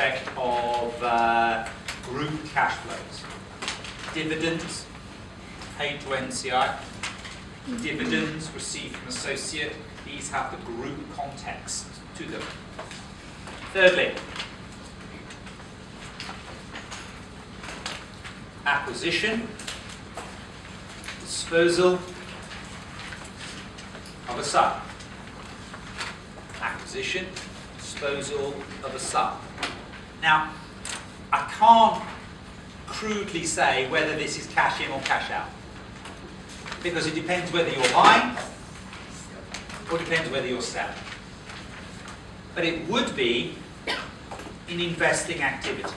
respect of group cash flows. Dividends paid to NCI, dividends received from associate, these have the group context to them. Thirdly, acquisition, disposal of a sub. Acquisition, disposal of a sub. Now, I can't crudely say whether this is cash in or cash out, because it depends whether you're buying or depends whether you're selling. But it would be in investing activities.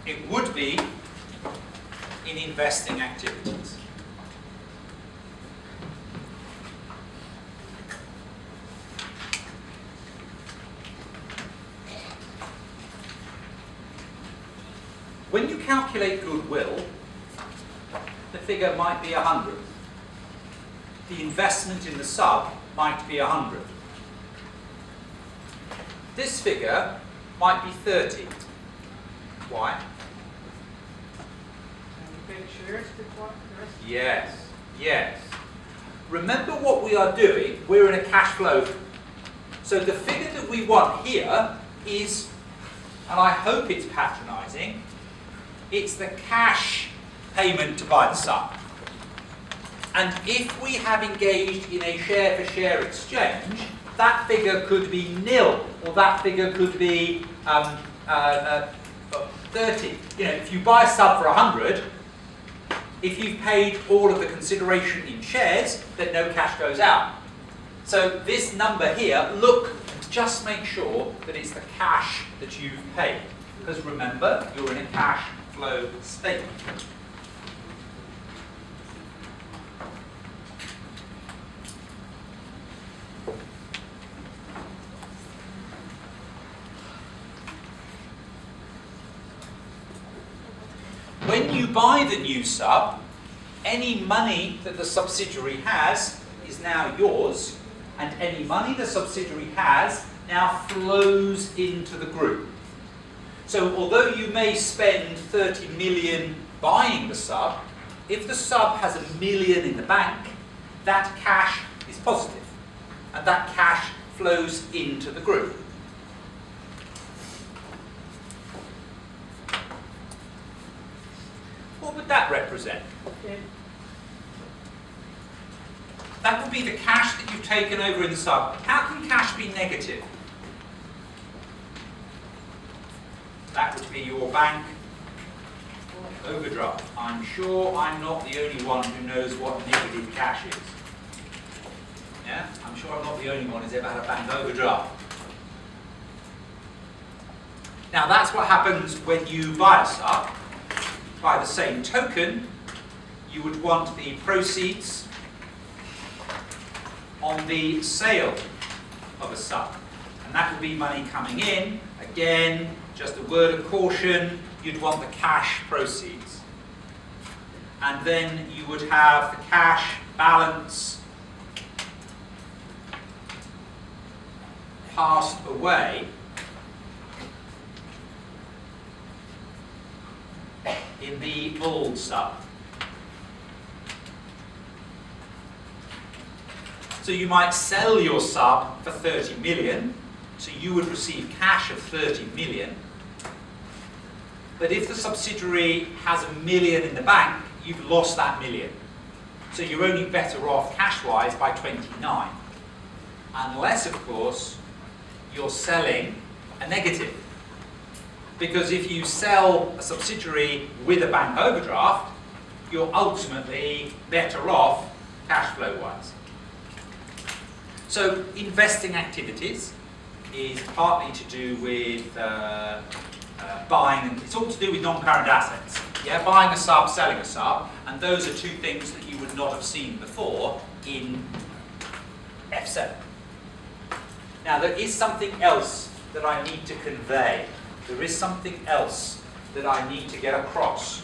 It would be in investing activities. When you calculate goodwill, the figure might be 100. The investment in the sub might be 100. This figure might be 30. Why? Yes, yes. Remember what we are doing, we're in a cash flow. So the figure that we want here is, and I hope it's patronising, it's the cash payment to buy the sub. And if we have engaged in a share-for-share exchange, that figure could be nil, or that figure could be 30. You know, if you buy a sub for 100, if you've paid all of the consideration in shares, then no cash goes out. So this number here, look and just make sure that it's the cash that you've paid. Because remember, you're in a cash flow statement. When you buy the new sub, any money that the subsidiary has is now yours, and any money the subsidiary has now flows into the group. So although you may spend 30 million buying the sub, if the sub has $1 million in the bank, that cash is positive, and that cash flows into the group. What would that represent? That would be the cash that you've taken over in the sub. How can cash be negative? That would be your bank overdraft. I'm sure I'm not the only one who knows what negative cash is. Yeah? I'm sure I'm not the only one who's ever had a bank overdraft. Now that's what happens when you buy a sub. By the same token, you would want the proceeds on the sale of a sub. And that would be money coming in. Again, just a word of caution, you'd want the cash proceeds. And then you would have the cash balance passed away in the old sub. So you might sell your sub for 30 million, so you would receive cash of 30 million. But if the subsidiary has $1 million in the bank, you've lost that million. So you're only better off cash-wise by 29. Unless, of course, you're selling a negative. Because if you sell a subsidiary with a bank overdraft, you're ultimately better off cash flow-wise. So investing activities is partly to do with buying, and it's all to do with non-current assets. Yeah, buying a sub, selling a sub, and those are two things that you would not have seen before in F7. Now there is something else that I need to convey. There is something else that I need to get across.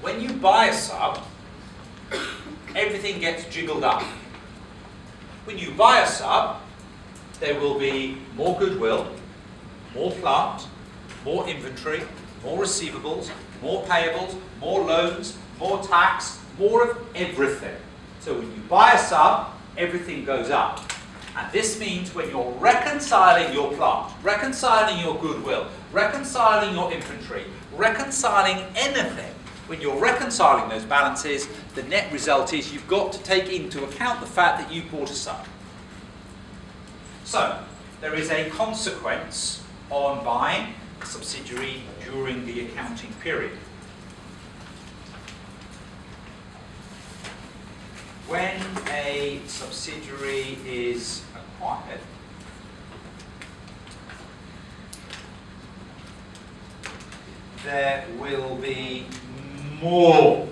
When you buy a sub, everything gets jiggled up. When you buy a sub, there will be more goodwill, more plant, more inventory, more receivables, more payables, more loans, more tax, more of everything. So when you buy a sub, everything goes up. And this means when you're reconciling your plant, reconciling your goodwill, reconciling your inventory, reconciling anything, when you're reconciling those balances, the net result is you've got to take into account the fact that you bought a sub. So, there is a consequence on buying a subsidiary during the accounting period. When a subsidiary is acquired, there will be more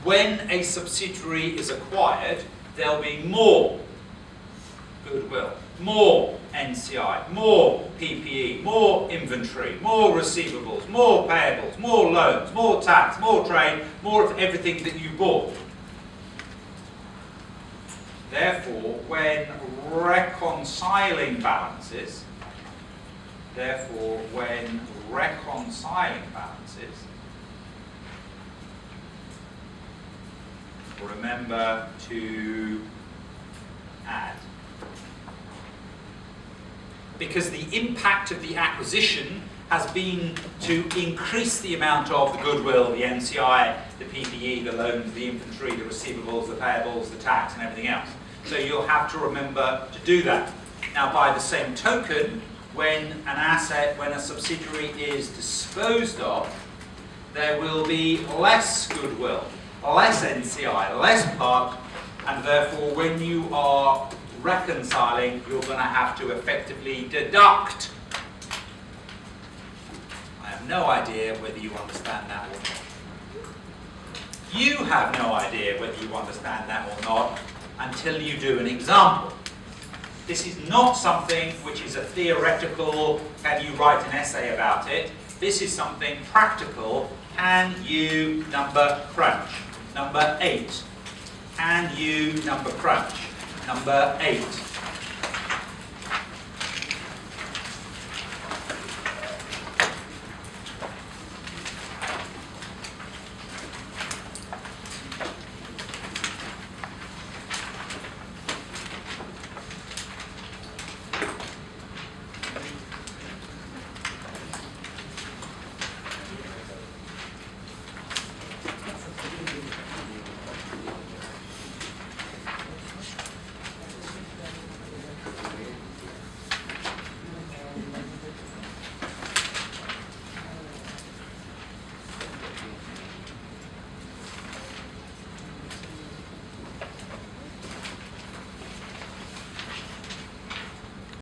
when a subsidiary is acquired, there'll be more goodwill, more NCI, more PPE, more inventory, more receivables, more payables, more loans, more tax, more trade, more of everything that you bought. Therefore, when reconciling balances, remember to add. Because the impact of the acquisition has been to increase the amount of the goodwill, the NCI, the PPE, the loans, the inventory, the receivables, the payables, the tax, and everything else. So you'll have to remember to do that. Now, by the same token, when a subsidiary is disposed of, there will be less goodwill, less NCI, less plant, and therefore when you are reconciling, you're going to have to effectively deduct. I have no idea whether you understand that or not. You have no idea whether you understand that or not until you do an example. This is not something which is a theoretical, can you write an essay about it? This is something practical. Can you number crunch? Number 8. Can you number crunch? Number 8.